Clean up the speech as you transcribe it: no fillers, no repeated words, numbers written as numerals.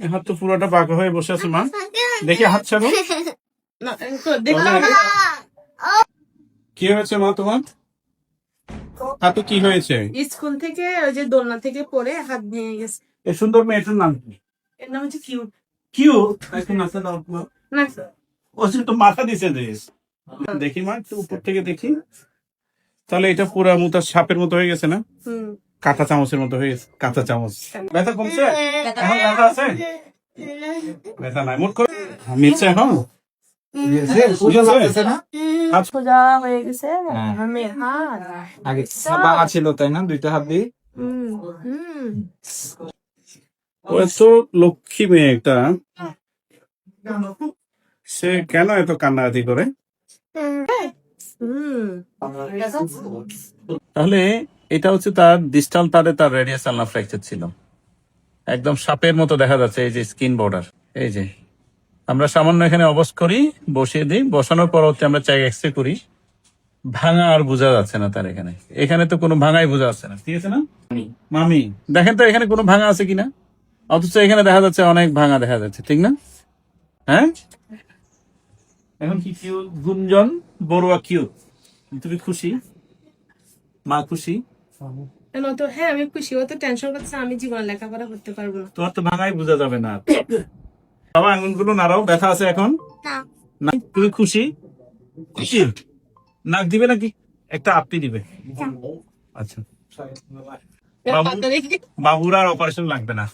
এ হাত তো পুরোটা বাঁকা হয়ে বসে আছে মা, দেখি হাত ছাড়ো। কি হয়েছে মা তোমার হাতে, কি হয়েছে? স্কুল থেকে ওই যে দোলনা থেকে পড়ে হাত ভেঙে গেছে। এ সুন্দর মেয়েটার নাম কি? এর নাম হচ্ছে কিউট। কিউট? এখন নাচতে দাও মা। না ও তো মাথা দিছে দেশ। দেখি মা, একটু উপর থেকে দেখি। তাহলে এটা পুরা মুতা সাপের মতো হয়ে গেছে না? কাঁচা চামচের মতো হয়ে গেছে। কাঁচা চামচ। ব্যথা কমছে? এখন ব্যথা আছে? ব্যথা নাই, মোট করে মিলছে এখন? সোজা হয়ে গেছে আমি হাত। আগে বাঁকা ছিল তাই না, দুইটা হাত দিয়ে? ও তো লক্ষ্মী মেয়ে একটা, সে কেন এত কান্নাকাটি করে? তাহলে এটা হচ্ছে তার ডিস্টাল তারে তার রেডিয়াস আলনা ফ্র্যাকচার ছিল, একদম সাপের মতো দেখা যাচ্ছে। এই যে স্কিন বর্ডার, এই যে আমরা সামান্য এখানে অবশ করি, বসিয়ে দিই, বসানোর পরবর্তী আমরা চাই এক্সরে করি, ভাঙা আর বোঝা যাচ্ছে না তার। এখানে এখানে তো কোনো ভাঙাই বোঝা যাচ্ছে না, ঠিক আছে না মামি? দেখেন তো এখানে কোনো ভাঙা আছে কিনা, অথচ এখানে দেখা যাচ্ছে অনেক ভাঙা দেখা যাচ্ছে, ঠিক না? হ্যাঁ, এখন কি কিউ গুঞ্জন বড়ুয়া কিউ, তুমি খুশি? মা খুশি? তো হ্যাঁ আমি খুশি। ও তো টেনশন করছে আমি জীবনে লেখাপড়া করতে পারবো না। তোমার তো ভাঙাই বোঝা যাবে না। বাবা আঙুলগুলো নাড়াও, ব্যথা আছে এখন না? তুমি খুশি? খুশি? নাক দিবে নাকি একটা আপনি দিবে? আচ্ছা, বাবুর আর অপারেশন লাগবে না।